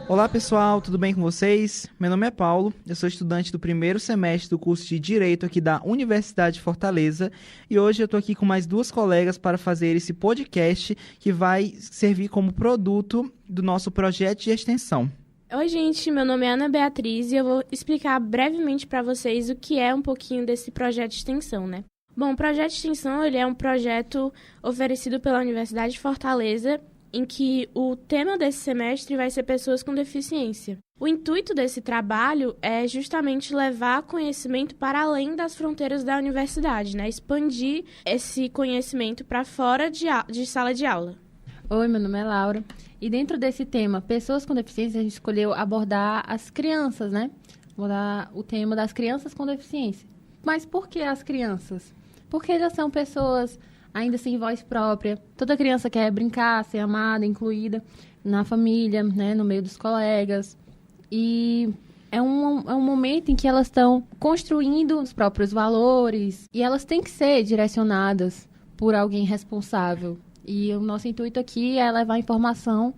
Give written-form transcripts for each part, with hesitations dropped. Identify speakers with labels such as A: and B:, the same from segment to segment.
A: Olá pessoal, tudo bem com vocês? Meu nome é Paulo, eu sou estudante do primeiro semestre do curso de Direito aqui da Universidade de Fortaleza e hoje eu estou aqui com mais duas colegas para fazer esse podcast que vai servir como produto do nosso projeto de extensão.
B: Oi gente, meu nome é Ana Beatriz e eu vou explicar brevemente para vocês o que é um pouquinho desse projeto de extensão, né? Bom, o projeto de extensão ele é um projeto oferecido pela Universidade de Fortaleza em que o tema desse semestre vai ser pessoas com deficiência. O intuito desse trabalho é justamente levar conhecimento para além das fronteiras da universidade, né? Expandir esse conhecimento para fora de sala de aula.
C: Oi, meu nome é Laura. E dentro desse tema, pessoas com deficiência, a gente escolheu abordar as crianças, né? Abordar o tema das crianças com deficiência. Mas por que as crianças? Porque elas são pessoas ainda sem voz própria. Toda criança quer brincar, ser amada, incluída na família, né, no meio dos colegas. E é um momento em que elas estão construindo os próprios valores e elas têm que ser direcionadas por alguém responsável. E o nosso intuito aqui é levar informação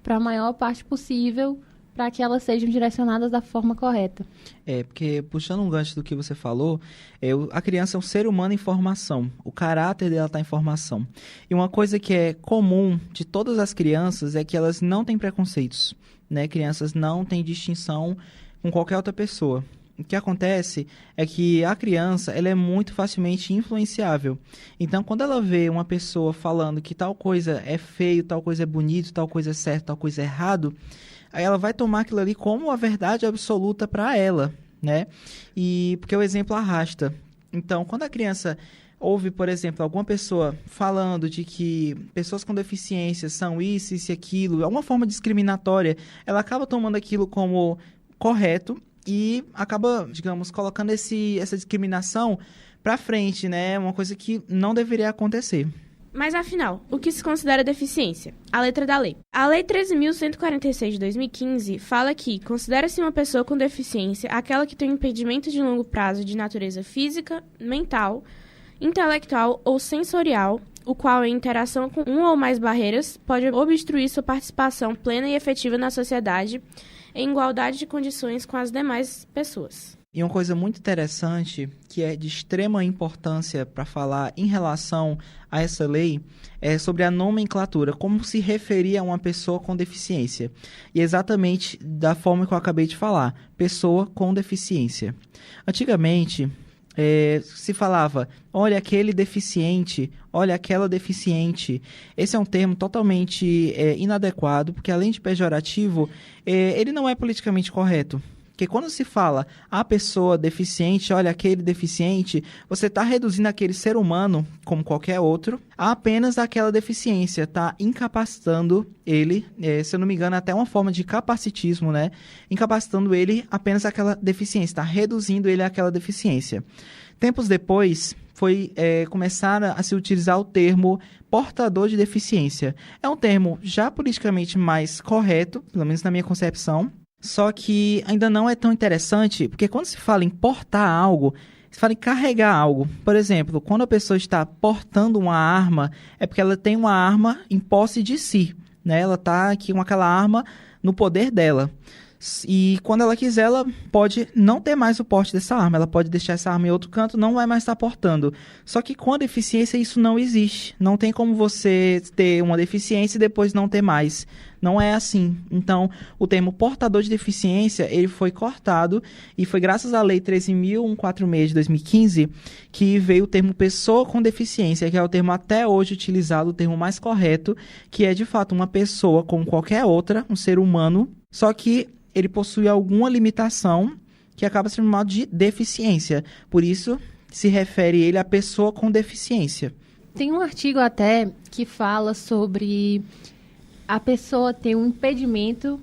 C: para a maior parte possível para que elas sejam direcionadas da forma correta.
A: Porque puxando um gancho do que você falou, a criança é um ser humano em formação, o caráter dela está em formação. E uma coisa que é comum de todas as crianças é que elas não têm preconceitos, né? Crianças não têm distinção com qualquer outra pessoa. O que acontece é que a criança ela é muito facilmente influenciável. Então, quando ela vê uma pessoa falando que tal coisa é feio, tal coisa é bonito, tal coisa é certo, tal coisa é errado, aí ela vai tomar aquilo ali como a verdade absoluta para ela, né? E porque o exemplo arrasta. Então, quando a criança ouve, por exemplo, alguma pessoa falando de que pessoas com deficiência são isso e aquilo, alguma forma discriminatória, ela acaba tomando aquilo como correto e acaba, digamos, colocando essa discriminação para frente, né? Uma coisa que não deveria acontecer.
B: Mas, afinal, o que se considera deficiência? A letra da lei. A Lei 13.146 de 2015 fala que considera-se uma pessoa com deficiência aquela que tem um impedimento de longo prazo de natureza física, mental, intelectual ou sensorial, o qual, em interação com uma ou mais barreiras, pode obstruir sua participação plena e efetiva na sociedade em igualdade de condições com as demais pessoas.
A: E uma coisa muito interessante, que é de extrema importância para falar em relação a essa lei, é sobre a nomenclatura, como se referir a uma pessoa com deficiência. E exatamente da forma que eu acabei de falar, pessoa com deficiência. Antigamente, se falava, olha aquele deficiente, olha aquela deficiente. Esse é um termo totalmente inadequado, porque além de pejorativo, ele não é politicamente correto. Porque quando se fala a pessoa deficiente, olha, aquele deficiente, você está reduzindo aquele ser humano, como qualquer outro, a apenas aquela deficiência, está incapacitando ele, se eu não me engano, até uma forma de capacitismo, né? Incapacitando ele apenas aquela deficiência, está reduzindo ele àquela deficiência. Tempos depois, começaram a se utilizar o termo portador de deficiência. É um termo já politicamente mais correto, pelo menos na minha concepção, só que ainda não é tão interessante, porque quando se fala em portar algo, se fala em carregar algo. Por exemplo, quando a pessoa está portando uma arma, é porque ela tem uma arma em posse de si, né? Ela está aqui com aquela arma no poder dela. E quando ela quiser, ela pode não ter mais o porte dessa arma. Ela pode deixar essa arma em outro canto, não vai mais estar portando. Só que com a deficiência isso não existe. Não tem como você ter uma deficiência e depois não ter mais. Não é assim. Então, o termo portador de deficiência, ele foi cortado e foi graças à Lei 13.146 de 2015 que veio o termo pessoa com deficiência, que é o termo até hoje utilizado, o termo mais correto, que é de fato uma pessoa como qualquer outra, um ser humano, só que ele possui alguma limitação que acaba sendo chamado de deficiência. Por isso, se refere ele à pessoa com deficiência.
C: Tem um artigo até que fala sobre a pessoa ter um impedimento,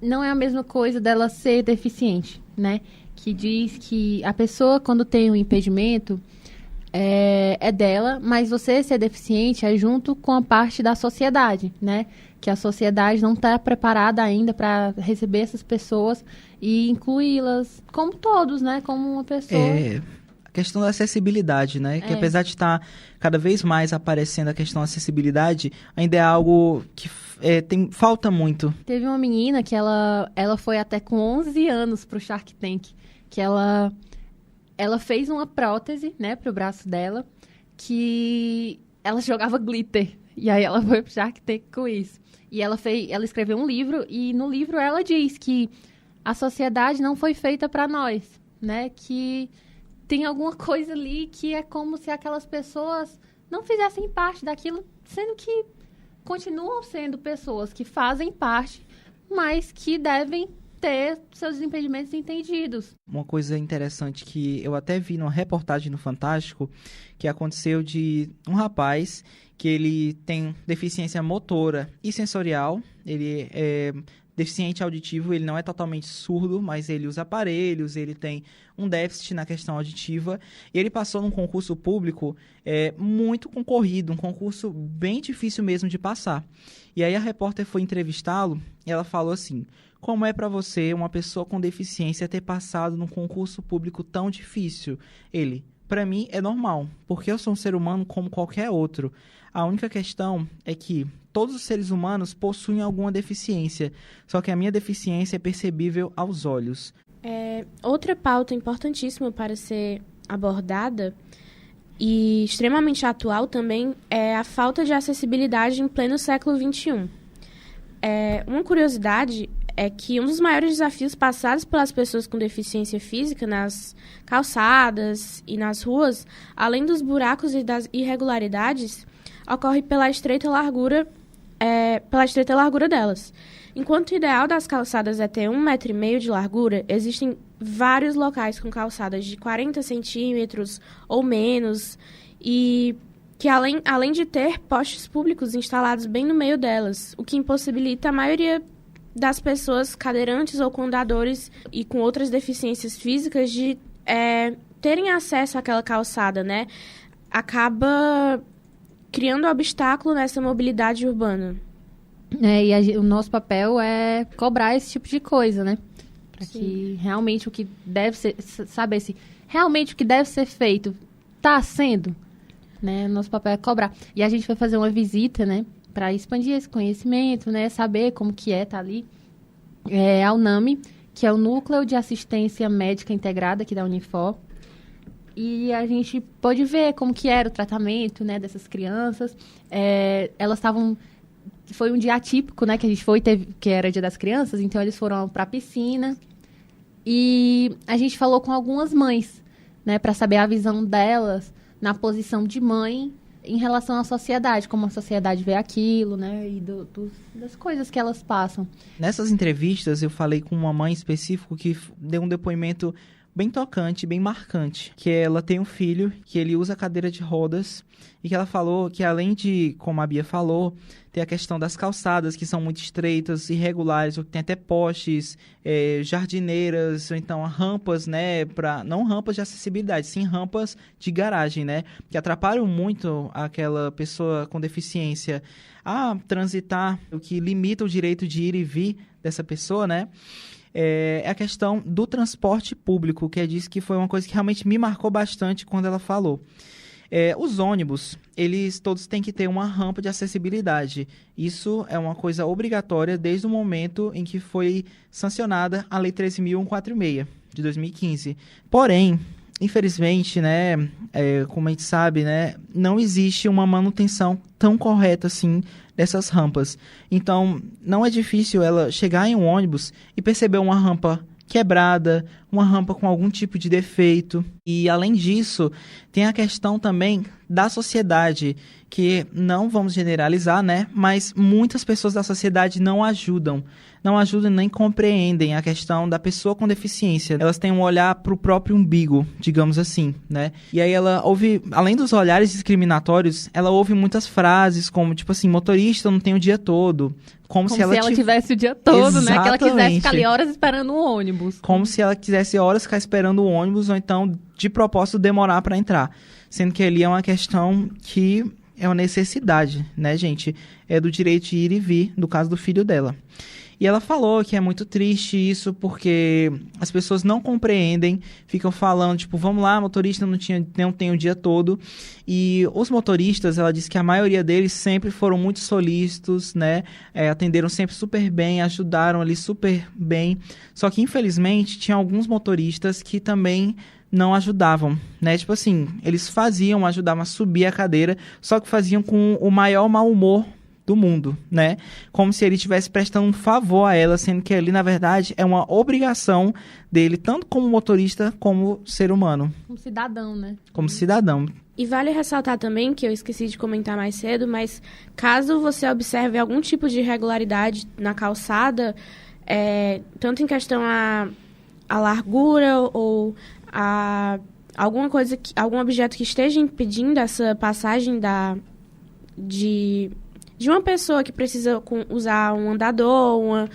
C: não é a mesma coisa dela ser deficiente, né? Que diz que a pessoa, quando tem um impedimento, é dela, mas você ser deficiente é junto com a parte da sociedade, né? que a sociedade não está preparada ainda para receber essas pessoas e incluí-las como todos, né? Como uma pessoa.
A: A questão da acessibilidade, né? Que apesar de estar cada vez mais aparecendo a questão da acessibilidade, ainda é algo que falta muito.
C: Teve uma menina que ela foi até com 11 anos pro Shark Tank, que ela fez uma prótese, né, pro braço dela, que ela jogava glitter. E aí ela foi pro Shark Tank com isso. E ela escreveu um livro, e no livro ela diz que a sociedade não foi feita para nós, né? Que tem alguma coisa ali que é como se aquelas pessoas não fizessem parte daquilo, sendo que continuam sendo pessoas que fazem parte, mas que devem ter seus impedimentos entendidos.
A: Uma coisa interessante que eu até vi numa reportagem no Fantástico, que aconteceu de um rapaz que ele tem deficiência motora e sensorial, ele é deficiente auditivo, ele não é totalmente surdo, mas ele usa aparelhos, ele tem um déficit na questão auditiva, e ele passou num concurso público muito concorrido, um concurso bem difícil mesmo de passar. E aí a repórter foi entrevistá-lo, e ela falou assim: como é para você, uma pessoa com deficiência, ter passado num concurso público tão difícil? Ele: para mim é normal, porque eu sou um ser humano como qualquer outro. A única questão é que todos os seres humanos possuem alguma deficiência, só que a minha deficiência é percebível aos olhos.
B: Outra pauta importantíssima para ser abordada e extremamente atual também é a falta de acessibilidade em pleno século XXI. Uma curiosidade é que um dos maiores desafios passados pelas pessoas com deficiência física nas calçadas e nas ruas, além dos buracos e das irregularidades, ocorre pela estreita largura delas. Enquanto o ideal das calçadas é ter 1,5 metro de largura, existem vários locais com calçadas de 40 centímetros ou menos, e que além de ter postes públicos instalados bem no meio delas, o que impossibilita a maioria das pessoas cadeirantes ou com andadores e com outras deficiências físicas de terem acesso àquela calçada, né? Acaba criando obstáculo nessa mobilidade urbana.
C: E o nosso papel é cobrar esse tipo de coisa, né? Para que realmente o que deve ser, saber se realmente o que deve ser feito está sendo, né? Nosso papel é cobrar. E a gente vai fazer uma visita, né? Para expandir esse conhecimento, né? Saber como que tá ali. A UNAMI, que é o Núcleo de Assistência Médica Integrada aqui da Unifor. E a gente pôde ver como que era o tratamento, né, dessas crianças. Elas estavam... Foi um dia atípico, né, que a gente foi, que era Dia das Crianças, então eles foram para a piscina. E a gente falou com algumas mães, né, para saber a visão delas na posição de mãe em relação à sociedade, como a sociedade vê aquilo, né, e das coisas que elas passam.
A: Nessas entrevistas, eu falei com uma mãe específica que deu um depoimento bem tocante, bem marcante, que ela tem um filho, que ele usa cadeira de rodas, e que ela falou que além de, como a Bia falou, tem a questão das calçadas, que são muito estreitas, irregulares, ou tem até postes, jardineiras, ou então rampas, né, não rampas de acessibilidade, sim rampas de garagem, né, que atrapalham muito aquela pessoa com deficiência a transitar, o que limita o direito de ir e vir dessa pessoa, né. É a questão do transporte público, que disse que foi uma coisa que realmente me marcou bastante quando ela falou. Os ônibus, eles todos têm que ter uma rampa de acessibilidade. Isso é uma coisa obrigatória desde o momento em que foi sancionada a Lei 13.146, de 2015. Porém, infelizmente, né, como a gente sabe, né, não existe uma manutenção tão correta assim dessas rampas. Então, não é difícil ela chegar em um ônibus e perceber uma rampa quebrada, uma rampa com algum tipo de defeito. E, além disso, tem a questão também da sociedade, que não vamos generalizar, né? Mas muitas pessoas da sociedade não ajudam nem compreendem a questão da pessoa com deficiência. Elas têm um olhar para o próprio umbigo, digamos assim, né? E aí ela ouve, além dos olhares discriminatórios, ela ouve muitas frases como, tipo assim, motorista não tem o dia todo. Como se ela
C: tivesse o dia todo,
A: Exatamente.
C: Né? Que ela quisesse ficar ali horas esperando o ônibus.
A: Como se ela quisesse horas ficar esperando o ônibus, ou então, de propósito, demorar para entrar. Sendo que ali é uma questão que é uma necessidade, né, gente? É do direito de ir e vir, no caso do filho dela. E ela falou que é muito triste isso, porque as pessoas não compreendem, ficam falando, tipo, vamos lá, motorista não tem o dia todo. E os motoristas, ela disse que a maioria deles sempre foram muito solícitos, né? Atenderam sempre super bem, ajudaram ali super bem. Só que, infelizmente, tinha alguns motoristas que também não ajudavam, né? Tipo assim, eles ajudavam a subir a cadeira, só que faziam com o maior mau humor do mundo, né? Como se ele estivesse prestando um favor a ela, sendo que ali, na verdade, é uma obrigação dele, tanto como motorista, como ser humano.
C: Como cidadão, né?
A: Como cidadão.
B: E vale ressaltar também, que eu esqueci de comentar mais cedo, mas caso você observe algum tipo de irregularidade na calçada, tanto em questão a largura ou alguma coisa, algum objeto que esteja impedindo essa passagem de uma pessoa que precisa usar um andador, uma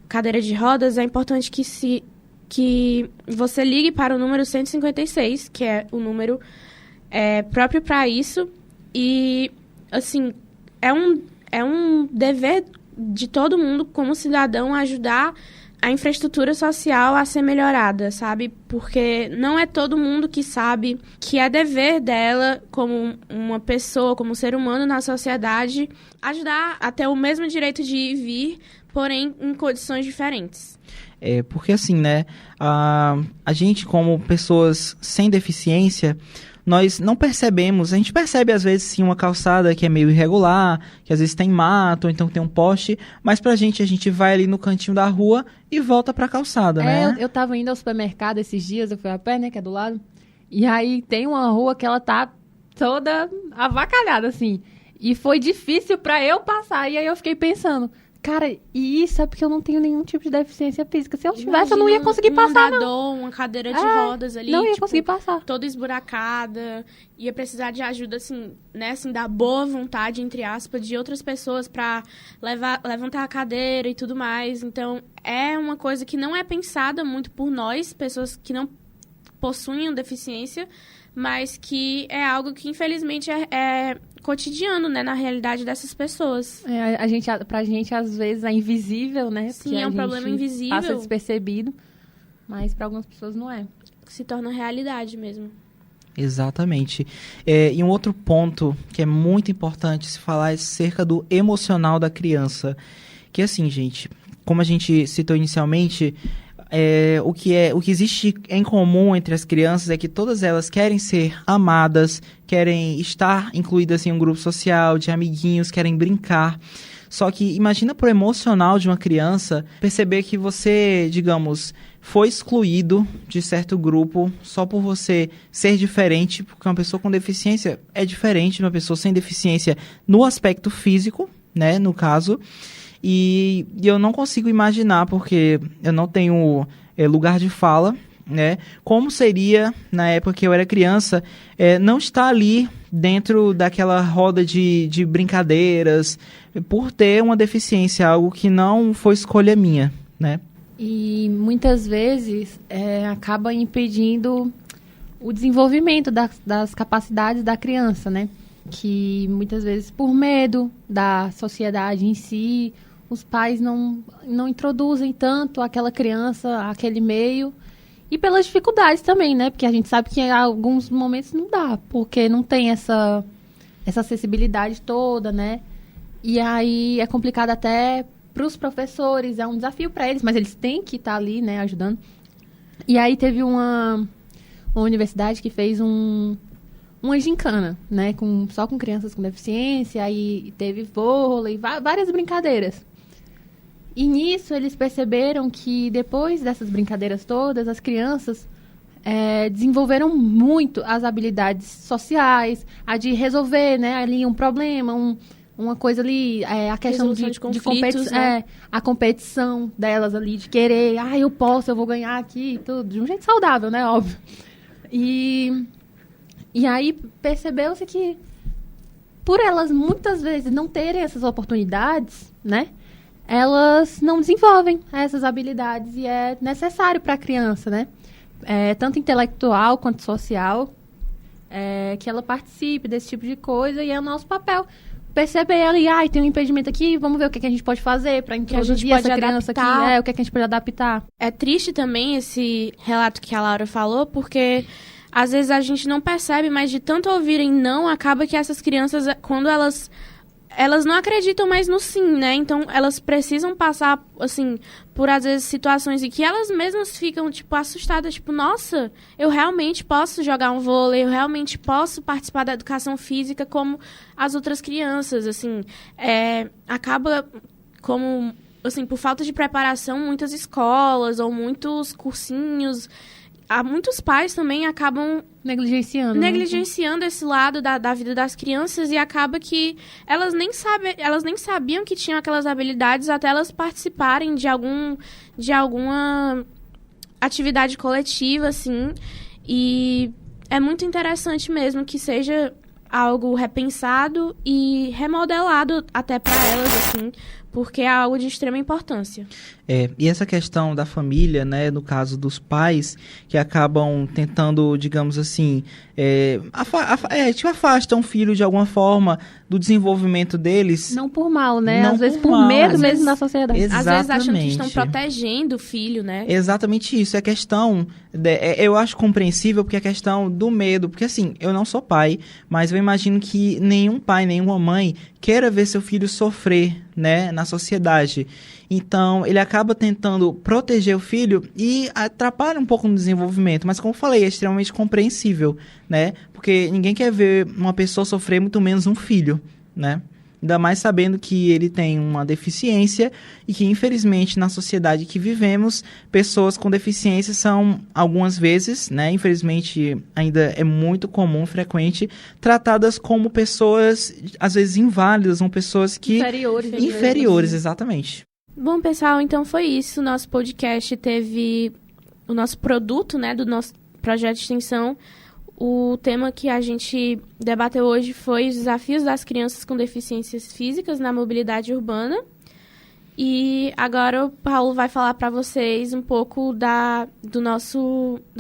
B: cadeira de rodas, é importante que você ligue para o número 156, que é o número próprio para isso. E, assim, é um dever de todo mundo, como cidadão, ajudar a infraestrutura social a ser melhorada, sabe? Porque não é todo mundo que sabe que é dever dela, como uma pessoa, como um ser humano na sociedade, ajudar a ter o mesmo direito de ir e vir, porém em condições diferentes.
A: Porque assim, né? A gente, como pessoas sem deficiência, nós não percebemos, a gente percebe às vezes sim uma calçada que é meio irregular, que às vezes tem mato, ou então tem um poste, mas a gente vai ali no cantinho da rua e volta pra calçada, né?
C: Eu tava indo ao supermercado esses dias, eu fui a pé, né, que é do lado, e aí tem uma rua que ela tá toda avacalhada, assim, e foi difícil pra eu passar, e aí eu fiquei pensando, cara, e isso é porque eu não tenho nenhum tipo de deficiência física. Se eu tivesse, eu não ia conseguir passar,
B: não. Uma cadeira de rodas ali,
C: não ia conseguir passar.
B: Toda esburacada. Ia precisar de ajuda, assim, né, assim, da boa vontade, entre aspas, de outras pessoas pra levantar a cadeira e tudo mais. Então, é uma coisa que não é pensada muito por nós, pessoas que não possuem deficiência, mas que é algo que, infelizmente, é cotidiano, né, na realidade dessas pessoas.
C: Pra gente, às vezes, é invisível, né?
B: Sim, é um problema invisível.
C: Passa despercebido, mas para algumas pessoas não é.
B: Se torna realidade mesmo.
A: Exatamente. E um outro ponto que é muito importante se falar é cerca do emocional da criança. Que assim, gente, como a gente citou inicialmente, o que existe em comum entre as crianças é que todas elas querem ser amadas, querem estar incluídas em um grupo social, de amiguinhos, querem brincar. Só que imagina pro emocional de uma criança perceber que você, digamos, foi excluído de certo grupo só por você ser diferente, porque uma pessoa com deficiência é diferente de uma pessoa sem deficiência no aspecto físico, né, no caso. E eu não consigo imaginar, porque eu não tenho lugar de fala, né? Como seria, na época que eu era criança, não estar ali dentro daquela roda de brincadeiras, por ter uma deficiência, algo que não foi escolha minha, né?
C: E muitas vezes acaba impedindo o desenvolvimento das capacidades da criança, né? Que muitas vezes, por medo da sociedade em si, os pais não introduzem tanto aquela criança, aquele meio. E pelas dificuldades também, né? Porque a gente sabe que em alguns momentos não dá, porque não tem essa acessibilidade toda, né? E aí é complicado até para os professores, é um desafio para eles, mas eles têm que estar ali, né, ajudando. E aí teve uma universidade que fez uma gincana, né, só com crianças com deficiência, aí teve vôlei, várias brincadeiras. E nisso eles perceberam que depois dessas brincadeiras todas, as crianças desenvolveram muito as habilidades sociais, a de resolver, né, ali um problema, uma coisa ali, a questão de
B: conflitos, né?
C: A competição delas ali, de querer, eu posso, eu vou ganhar aqui, tudo, de um jeito saudável, né, óbvio. E aí percebeu-se que por elas muitas vezes não terem essas oportunidades, né, elas não desenvolvem essas habilidades e é necessário para a criança, né, tanto intelectual quanto social. que ela participe desse tipo de coisa, e é o nosso papel perceber ali, tem um impedimento aqui, vamos ver o que a gente pode fazer para introduzir essa criança aqui, o que a gente pode adaptar.
B: É triste também esse relato que a Laura falou, porque às vezes a gente não percebe, mas de tanto ouvirem não, acaba que essas crianças, quando elas não acreditam mais no sim, né? Então, elas precisam passar, assim, por, às vezes, situações em que elas mesmas ficam, tipo, assustadas. Tipo, nossa, eu realmente posso jogar um vôlei, eu realmente posso participar da educação física como as outras crianças, assim. Acaba como, assim, por falta de preparação, muitas escolas ou muitos cursinhos... Muitos pais também acabam negligenciando esse lado da vida das crianças, e acaba que elas nem sabiam que tinham aquelas habilidades até elas participarem de alguma atividade coletiva, assim. E é muito interessante mesmo que seja algo repensado e remodelado até para elas, assim, porque é algo de extrema importância.
A: E essa questão da família, né, no caso dos pais, que acabam tentando, digamos assim, afastam o filho de alguma forma do desenvolvimento deles.
C: Não por mal, né?
A: Não
C: às vezes por
A: mal,
C: medo mesmo da sociedade.
A: Exatamente.
B: Às vezes acham que estão protegendo o filho, né?
A: Exatamente isso. É questão, eu acho compreensível, porque é questão do medo. Porque assim, eu não sou pai, mas eu imagino que nenhum pai, nenhuma mãe queira ver seu filho sofrer, né, na sociedade. Então, ele acaba tentando proteger o filho e atrapalha um pouco no desenvolvimento. Mas, como eu falei, é extremamente compreensível, né? Porque ninguém quer ver uma pessoa sofrer, muito menos um filho, né? Ainda mais sabendo que ele tem uma deficiência e que, infelizmente, na sociedade que vivemos, pessoas com deficiência são, algumas vezes, né? Infelizmente, ainda é muito comum, frequente, tratadas como pessoas, às vezes, inválidas, ou pessoas que... Inferiores, exatamente.
B: Bom, pessoal, então foi isso. Nosso podcast teve o nosso produto, né, do nosso projeto de extensão. O tema que a gente debateu hoje foi os desafios das crianças com deficiências físicas na mobilidade urbana. E agora o Paulo vai falar para vocês um pouco das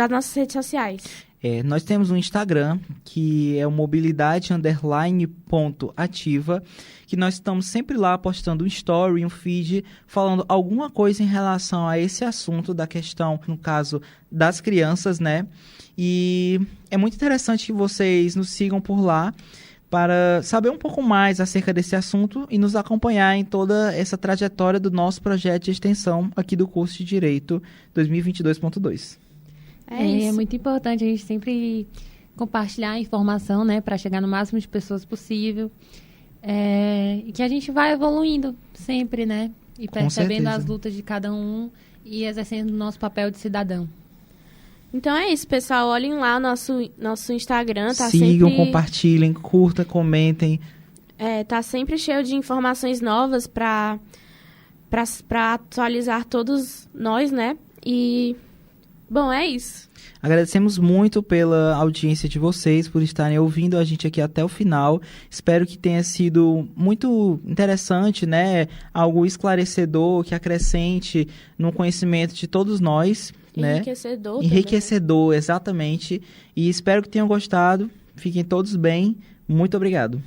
B: nossas redes sociais.
A: Nós temos um Instagram, que é o mobilidade_.ativa, que nós estamos sempre lá postando um story, um feed, falando alguma coisa em relação a esse assunto da questão, no caso, das crianças, né? E é muito interessante que vocês nos sigam por lá para saber um pouco mais acerca desse assunto e nos acompanhar em toda essa trajetória do nosso projeto de extensão aqui do curso de Direito 2022.2.
C: É muito importante a gente sempre compartilhar a informação, né, para chegar no máximo de pessoas possível. E que a gente vai evoluindo sempre, né? E percebendo as lutas de cada um e exercendo o nosso papel de cidadão.
B: Então é isso, pessoal. Olhem lá o nosso Instagram.
A: Sigam, compartilhem, curtam, comentem.
B: Tá sempre cheio de informações novas para atualizar todos nós, né? E... bom, é isso.
A: Agradecemos muito pela audiência de vocês, por estarem ouvindo a gente aqui até o final. Espero que tenha sido muito interessante, né? Algo esclarecedor, que acrescente no conhecimento de todos nós.
B: Enriquecedor.
A: Enriquecedor, exatamente. E espero que tenham gostado. Fiquem todos bem. Muito obrigado.